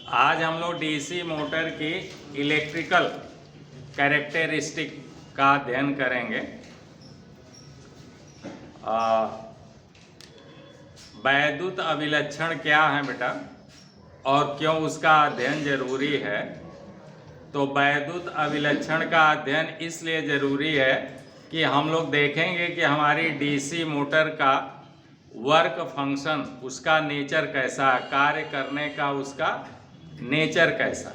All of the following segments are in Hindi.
आज हम लोग डीसी मोटर की इलेक्ट्रिकल कैरेक्टरिस्टिक का अध्ययन करेंगे। वैद्युत अभिलक्षण क्या है बेटा और क्यों उसका अध्ययन जरूरी है। तो वैद्युत अभिलक्षण का अध्ययन इसलिए ज़रूरी है कि हम लोग देखेंगे कि हमारी डीसी मोटर का वर्क फंक्शन, उसका नेचर कैसा, कार्य करने का उसका नेचर कैसा,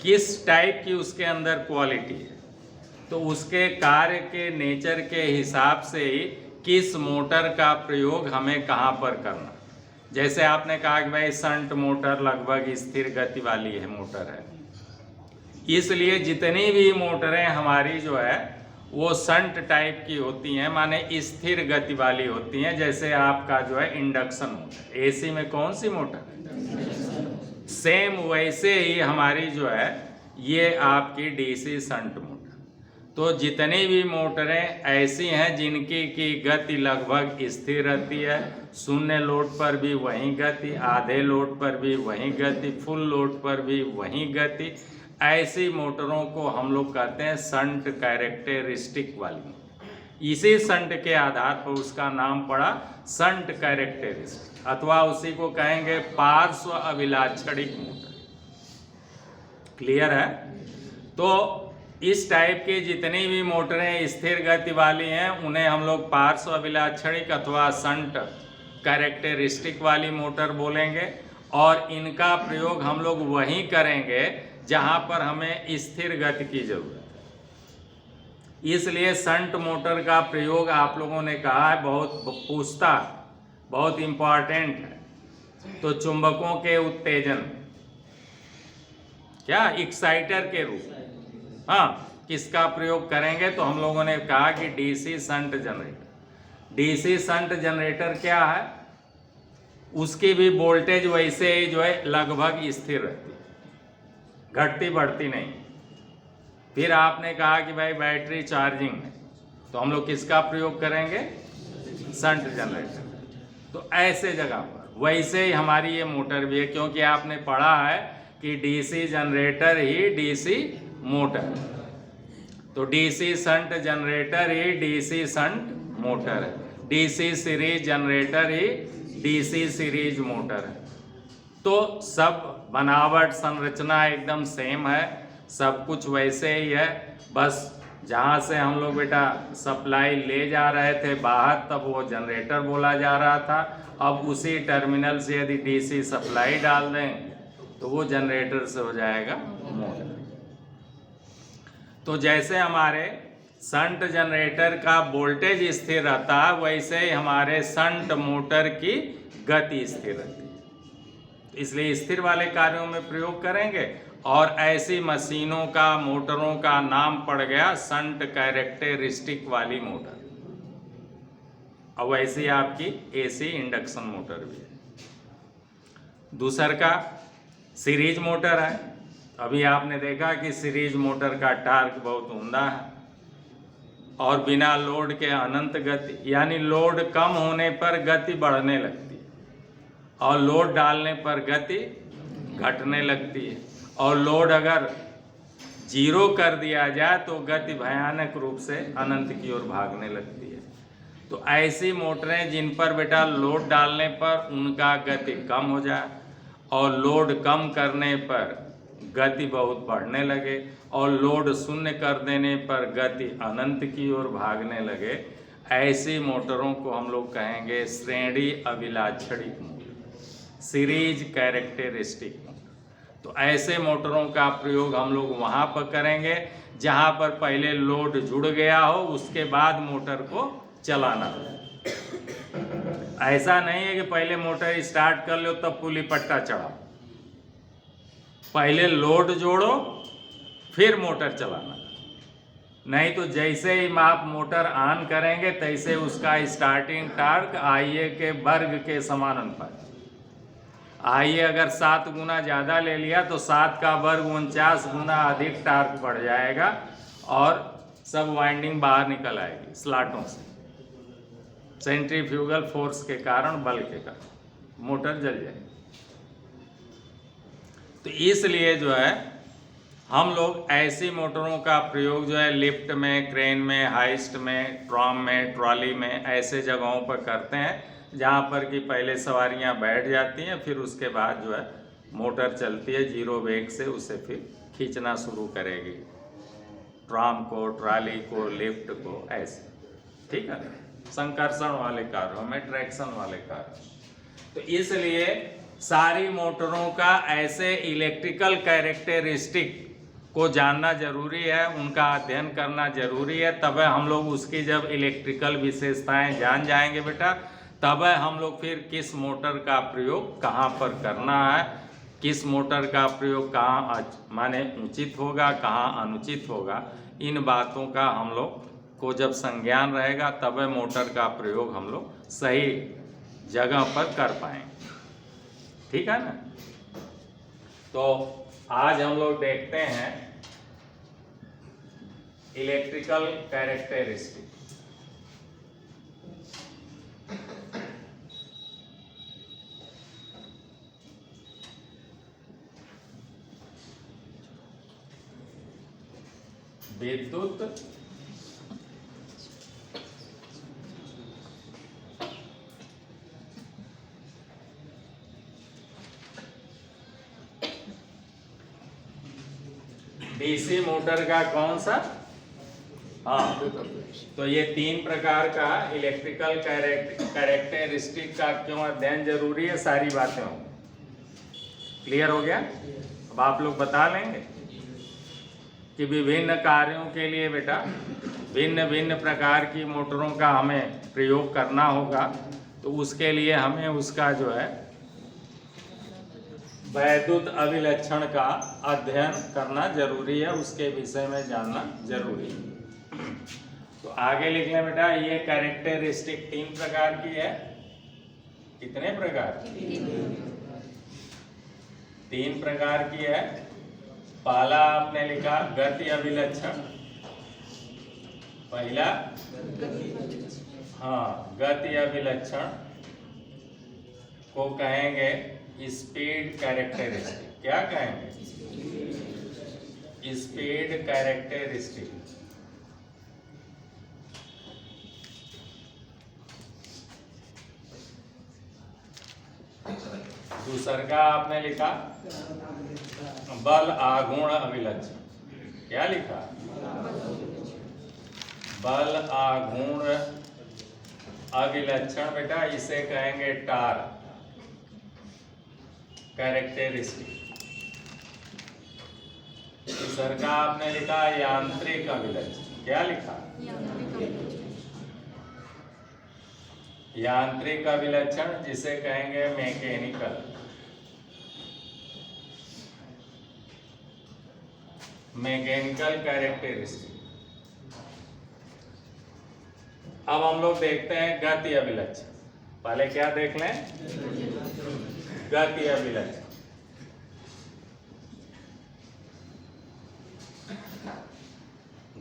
किस टाइप की उसके अंदर क्वालिटी है। तो उसके कार्य के नेचर के हिसाब से ही किस मोटर का प्रयोग हमें कहाँ पर करना। जैसे आपने कहा कि भाई शंट मोटर लगभग स्थिर गति वाली है मोटर है, इसलिए जितनी भी मोटरें हमारी जो है वो शंट टाइप की होती हैं, माने स्थिर गति वाली होती हैं। जैसे आपका जो है इंडक्शन मोटर, एसी में कौन सी मोटर है, सेम वैसे ही हमारी जो है ये आपकी डीसी शंट मोटर। तो जितनी भी मोटरें ऐसी हैं जिनकी की गति लगभग स्थिर रहती है, शून्य लोड पर भी वही गति, आधे लोड पर भी वही गति, फुल लोड पर भी वही गति, ऐसी मोटरों को हम लोग कहते हैं शंट कैरेक्टरिस्टिक वाली। इसी शंट के आधार पर उसका नाम पड़ा शंट कैरेक्टरिस्टिक, अथवा उसी को कहेंगे पार्श्व अभिलाक्षणिक मोटर। क्लियर है। तो इस टाइप की जितनी भी मोटरें स्थिर गति वाली हैं उन्हें हम लोग पार्श्व अभिलाक्षणिक अथवा शंट कैरेक्टरिस्टिक वाली मोटर बोलेंगे। और इनका प्रयोग हम लोग वहीं करेंगे जहां पर हमें स्थिर गति की जरूरत है। इसलिए शंट मोटर का प्रयोग आप लोगों ने कहा है बहुत पूछता, बहुत इम्पॉर्टेंट है। तो चुंबकों के उत्तेजन, क्या एक्साइटर के रूप, हाँ, किसका प्रयोग करेंगे। तो हम लोगों ने कहा कि DC shunt generator. DC shunt generator क्या है, उसकी भी वोल्टेज वैसे ही जो है लगभग स्थिर रहती है, घटती बढ़ती नहीं। फिर आपने कहा कि भाई बैटरी चार्जिंग है, तो हम लोग किसका प्रयोग करेंगे, शंट जनरेटर। तो ऐसे जगह पर वैसे ही हमारी ये मोटर भी है, क्योंकि आपने पढ़ा है कि डीसी जनरेटर ही डीसी मोटर, तो डीसी शंट जनरेटर ही डीसी शंट मोटर है, डीसी सीरीज जनरेटर ही डीसी सीरीज मोटर है। तो सब बनावट संरचना एकदम सेम है, सब कुछ वैसे ही है। बस जहाँ से हम लोग बेटा सप्लाई ले जा रहे थे बाहर, तब वो जनरेटर बोला जा रहा था। अब उसी टर्मिनल से यदि डीसी सप्लाई डाल दें तो वो जनरेटर से हो जाएगा मोटर। तो जैसे हमारे शंट जनरेटर का वोल्टेज स्थिर रहता है, वैसे ही हमारे शंट मोटर की गति स्थिर रहती है। इसलिए स्थिर वाले कार्यों में प्रयोग करेंगे। और ऐसी मशीनों का, मोटरों का नाम पड़ गया शंट कैरेक्टरिस्टिक वाली मोटर। अब वैसी आपकी एसी इंडक्शन मोटर भी है। दूसर का सीरीज मोटर है। अभी आपने देखा कि सीरीज मोटर का टार्क बहुत उम्दा है और बिना लोड के अनंत गति, यानी लोड कम होने पर गति बढ़ने लगती है और लोड डालने पर गति घटने लगती है, और लोड अगर जीरो कर दिया जाए तो गति भयानक रूप से अनंत की ओर भागने लगती है। तो ऐसी मोटरें जिन पर बेटा लोड डालने पर उनका गति कम हो जाए और लोड कम करने पर गति बहुत बढ़ने लगे और लोड शून्य कर देने पर गति अनंत की ओर भागने लगे, ऐसी मोटरों को हम लोग कहेंगे श्रेणी अभिलाक्षणिक मोटर, सीरीज कैरेक्टरिस्टिक मोटर। तो ऐसे मोटरों का प्रयोग हम लोग वहाँ पर करेंगे जहाँ पर पहले लोड जुड़ गया हो, उसके बाद मोटर को चलाना हो। ऐसा नहीं है कि पहले मोटर स्टार्ट कर लो तब पुली पट्टा चढ़ाओ, पहले लोड जोड़ो फिर मोटर चलाना। नहीं तो जैसे ही आप मोटर ऑन करेंगे तैसे उसका स्टार्टिंग टार्क आईए के वर्ग के समानुपाती। आईए अगर 7 गुना ज़्यादा ले लिया तो 7 का वर्ग 49 गुना अधिक टार्क बढ़ जाएगा और सब वाइंडिंग बाहर निकल आएगी स्लॉटों से, सेंट्रीफ्यूगल फोर्स के कारण, बल के कारण मोटर जल जाएगी। तो इसलिए जो है हम लोग ऐसी मोटरों का प्रयोग जो है लिफ्ट में, क्रेन में, हाइस्ट में, ट्राम में, ट्रॉली में, ऐसे जगहों पर करते हैं जहाँ पर कि पहले सवारियाँ बैठ जाती हैं, फिर उसके बाद जो है मोटर चलती है जीरो वेग से, उसे फिर खींचना शुरू करेगी, ट्राम को, ट्रॉली को, लिफ्ट को, ऐसे, ठीक है, संकर्षण वाले कार्यों में, ट्रैक्शन वाले कार्यों। तो इसलिए सारी मोटरों का ऐसे इलेक्ट्रिकल कैरेक्टरिस्टिक को जानना जरूरी है, उनका अध्ययन करना जरूरी है, तब हम लोग उसकी जब इलेक्ट्रिकल विशेषताएं जान जाएंगे बेटा, तब हम लोग फिर किस मोटर का प्रयोग कहाँ पर करना है, किस मोटर का प्रयोग कहाँ माने उचित होगा, कहाँ अनुचित होगा, इन बातों का हम लोग को जब संज्ञान रहेगा तब मोटर का प्रयोग हम लोग सही जगह पर कर पाएंगे, ठीक है ना। तो आज हम लोग देखते हैं इलेक्ट्रिकल कैरेक्टरिस्टिक। विद्युत डीसी मोटर का कौन सा, हाँ, तो ये 3 प्रकार का इलेक्ट्रिकल कैरेक्टरिस्टिक का क्यों अध्ययन जरूरी है, सारी बातें हो क्लियर हो गया। अब आप लोग बता लेंगे कि विभिन्न कार्यों के लिए बेटा भिन्न भिन्न प्रकार की मोटरों का हमें प्रयोग करना होगा, तो उसके लिए हमें उसका जो है वैद्युत अभिलक्षण का अध्ययन करना जरूरी है, उसके विषय में जानना जरूरी है। तो आगे लिख लें बेटा, ये कैरेक्टरिस्टिक 3 प्रकार की है। कितने प्रकार की? 3 प्रकार की है। पहला आपने लिखा गति अभिलक्षण, पहला, हाँ, गति अभिलक्षण को कहेंगे स्पीड कैरेक्टरिस्टिक। क्या कहेंगे? Speed characteristic. दूसरा का आपने लिखा बल आघूर्ण अभिलक्षण। क्या लिखा? बल आघूर्ण अभिलक्षण बेटा इसे कहेंगे टार्क कैरेक्टरिस्टिक। तीसरा का आपने लिखा यांत्रिक अभिलक्षण। क्या लिखा? यांत्रिक अभिलक्षण जिसे कहेंगे मैकेनिकल कैरेक्टरिस्टिक। अब हम लोग देखते हैं गति अभिलक्षण। पहले क्या देख लें? गति अभिलक्षण।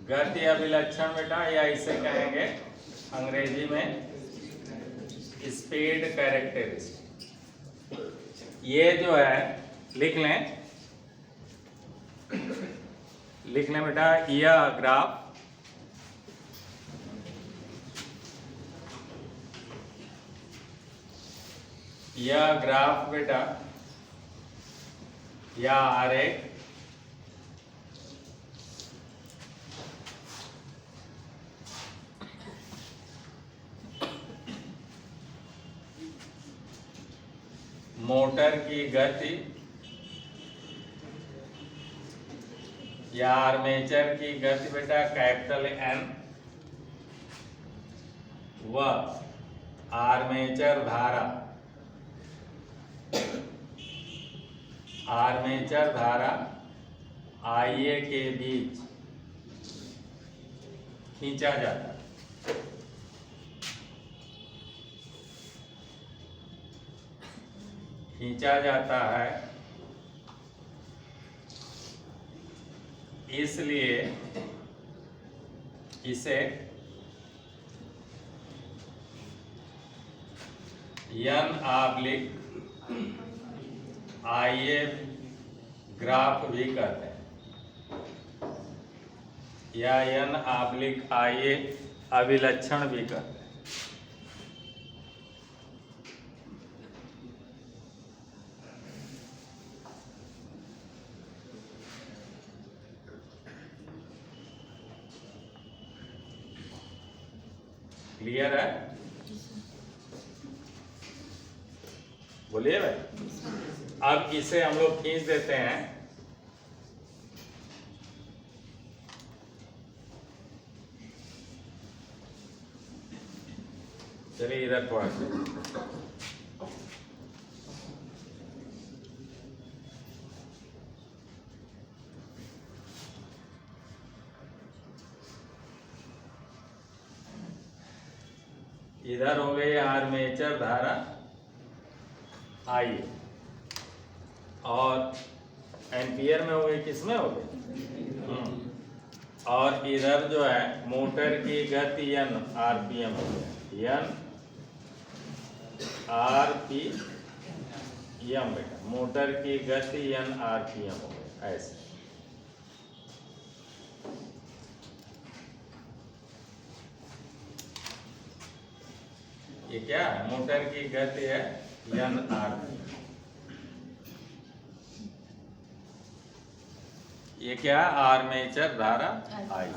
गति अभिलक्षण बेटा या इसे कहेंगे अंग्रेजी में स्पीड कैरेक्टरिस्टिक। ये जो है लिख लें बेटा, यह ग्राफ बेटा या आरेख मोटर की गति या आर्मेचर की गति बेटा कैपिटल N व आर्मेचर धारा IA के बीच खींचा जाता है। इसलिए इसे N/IA ग्राफ भी कहते हैं, या n/ia अभिलक्षण भी कहते हैं। क्लियर है? बोलिए भाई। अब इसे हम लोग खींच देते हैं। चलिए इधर थोड़ा सा इधर हो गई आर्मेचर धारा आई, और एम्पियर में हो गई, किसमें हो गई? और इधर जो है मोटर की गति n आरपीएम हो गया, n आरपीएम बेटा, मोटर की गति n आरपीएम हो गया। ऐसे ये क्या है? मोटर की गति है n आरपीएम। ये क्या? आर्मेचर धारा आई।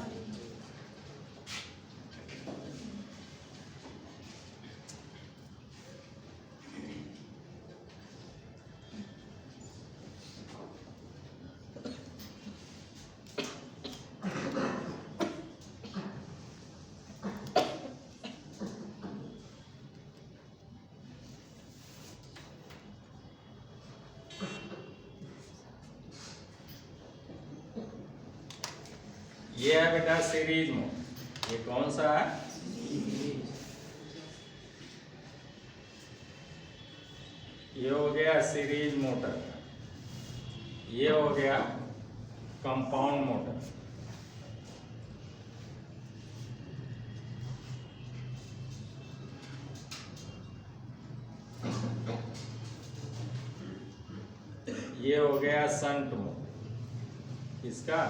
ये है बेटा सीरीज मोटर। ये कौन सा है? ये हो गया सीरीज मोटर। ये हो गया कंपाउंड मोटर। ये हो गया शंट मोटर। इसका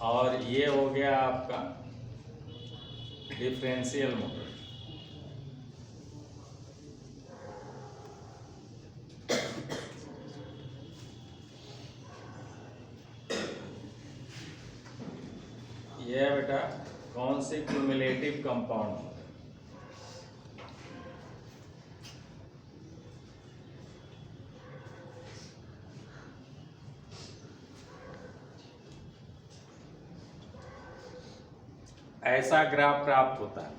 और ये हो गया आपका डिफरेंशियल मोटर। ये है बेटा कौन सी? Cumulative compound motor. ऐसा ग्राफ प्राप्त होता है।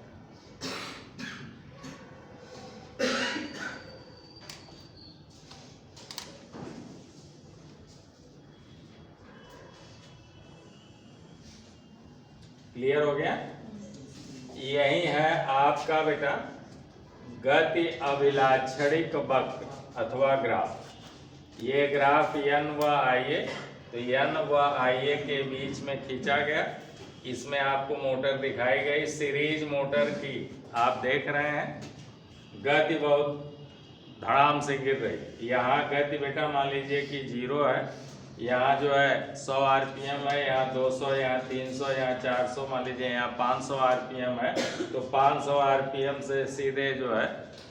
क्लियर हो गया? यही है आपका बेटा गति अभिलाक्षणिक वक्र अथवा ग्राफ। ये ग्राफ n व ia, तो n व ia के बीच में खींचा गया। इसमें आपको मोटर दिखाई गई, सीरीज मोटर की। आप देख रहे हैं गति बहुत धड़ाम से गिर रही। यहाँ गति बेटा मान लीजिए कि 0 है। यहाँ जो है 100 आरपीएम है, यहाँ 200, यहाँ 300, यहाँ 400, मान लीजिए यहाँ 500 आरपीएम है। तो 500 आरपीएम से सीधे जो है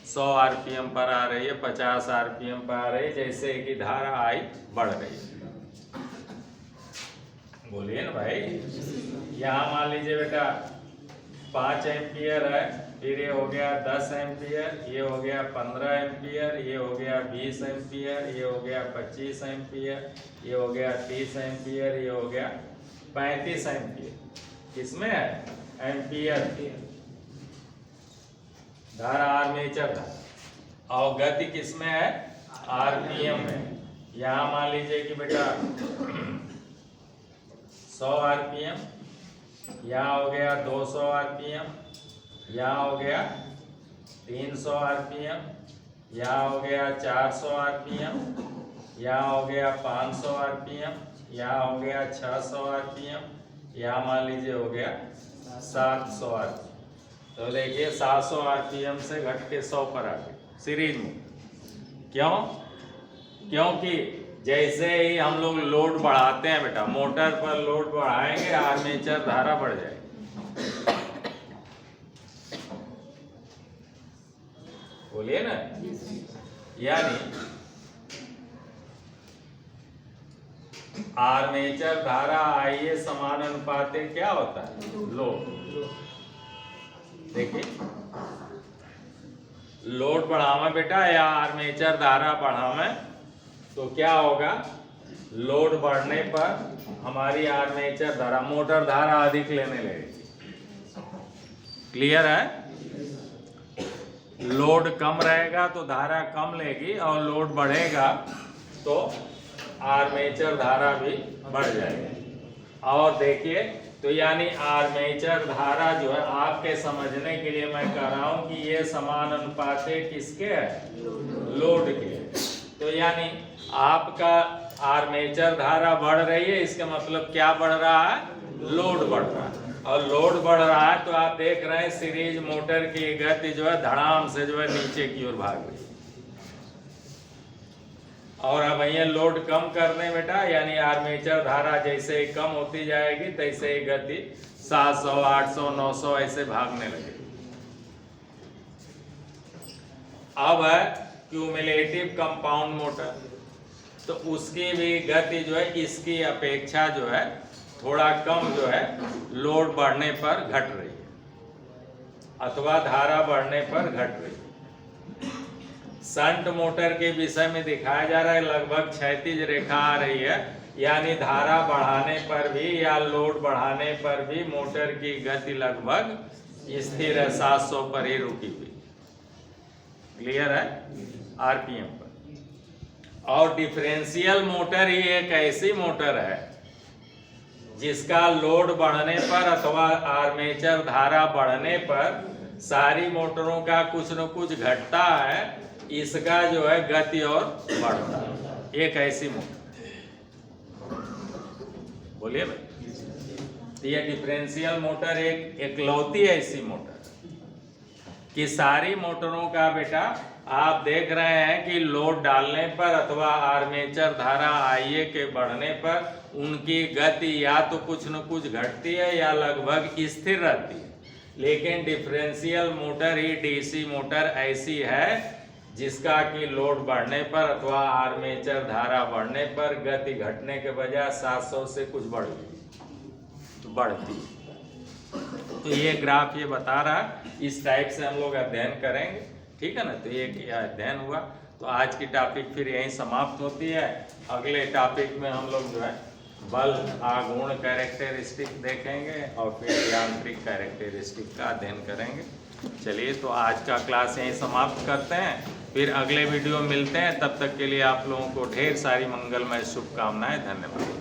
100 आरपीएम पर आ रही है, 50 आरपीएम पर आ रही है, जैसे कि धारा आई बढ़ रही है। बोलिए ना भाई। यहाँ मान लीजिए बेटा 5 एम्पियर है, फिर ये हो गया 10 एम्पियर, ये हो गया 15 एम्पियर, ये हो गया 20 एम्पियर, ये हो गया 25 एम्पियर, ये हो गया 30 एम्पियर, ये हो गया 35 एम्पियर। किसमें है? एम्पियर। धारा आर्मेचर धारा। और गति किसमें है? आरपीएम में। यहाँ मान लीजिए कि बेटा 100 आरपीएम, यहाँ हो गया 200 आरपीएम, यहाँ हो गया 300 आरपीएम, यहाँ हो गया 400 आरपीएम, यहाँ हो गया 500 आरपीएम, यहाँ हो गया 600 आरपीएम, यहाँ मान लीजिए हो गया 700 आरपीएम। तो देखिए 700 आरपीएम से घट के 100 पर आ गए सीरीज में। क्यों? क्योंकि जैसे ही हम लोग लोड बढ़ाते हैं बेटा, मोटर पर लोड बढ़ाएंगे आर्मेचर धारा बढ़ जाएगी। बोलिए ना। यानी आर्मेचर धारा आइए समानुपाते क्या होता है? लोड। देखिए लोड बढ़ावे बेटा या आर्मेचर धारा बढ़ावे तो क्या होगा? लोड बढ़ने पर हमारी आर्मेचर धारा, मोटर धारा अधिक लेने लगेगी। क्लियर है? लोड कम रहेगा तो धारा कम लेगी और लोड बढ़ेगा तो आर्मेचर धारा भी बढ़ जाएगी। और देखिए तो यानी आर्मेचर धारा जो है, आपके समझने के लिए मैं कह रहा हूं कि ये समान अनुपात किसके है? लोड के। तो यानी आपका आर्मेचर धारा बढ़ रही है, इसका मतलब क्या बढ़ रहा है? लोड बढ़ रहा है। और लोड बढ़ रहा है तो आप देख रहे हैं सीरीज मोटर की गति जो है धड़ाम से जो है नीचे की ओर भाग रही है। और अब ये लोड कम करने बेटा, यानी आर्मेचर धारा जैसे ही कम होती जाएगी तैसे ही गति 700, 800, 900 ऐसे भागने लगेगी। अब है क्यूमुलेटिव कंपाउंड मोटर, तो उसकी भी गति जो है इसकी अपेक्षा जो है थोड़ा कम जो है लोड बढ़ने पर घट रही है अथवा धारा बढ़ने पर घट रही है। शंट मोटर के विषय में दिखाया जा रहा है लगभग क्षैतिज रेखा आ रही है, यानी धारा बढ़ाने पर भी या लोड बढ़ाने पर भी मोटर की गति लगभग स्थिर है, 700 पर ही रुकी हुई। क्लियर है? आरपीएम पर। और डिफरेंशियल मोटर ही एक ऐसी मोटर है जिसका लोड बढ़ने पर अथवा आर्मेचर धारा बढ़ने पर सारी मोटरों का कुछ न कुछ घटता है, इसका जो है गति और बढ़ता है। एक ऐसी मोटर, बोलिए भाई। ये डिफरेंशियल मोटर एक इकलौती ऐसी मोटर कि सारी मोटरों का बेटा आप देख रहे हैं कि लोड डालने पर अथवा आर्मेचर धारा आईए के बढ़ने पर उनकी गति या तो कुछ न कुछ घटती है या लगभग स्थिर रहती है। लेकिन डिफरेंशियल मोटर ही डीसी मोटर ऐसी है जिसका कि लोड बढ़ने पर अथवा आर्मेचर धारा बढ़ने पर गति घटने के बजाय 700 से कुछ बढ़ती। तो ये ग्राफ ये बता रहा है, इस टाइप से हम लोग अध्ययन करेंगे। ठीक है ना? तो ये अध्ययन हुआ। तो आज की टॉपिक फिर यहीं समाप्त होती है। अगले टॉपिक में हम लोग जो है बल आघूर्ण कैरेक्टरिस्टिक देखेंगे और फिर यांत्रिक कैरेक्टरिस्टिक का अध्ययन करेंगे। चलिए तो आज का क्लास यहीं समाप्त करते हैं, फिर अगले वीडियो मिलते हैं। तब तक के लिए आप लोगों को ढेर सारी मंगलमय शुभकामनाएं। धन्यवाद।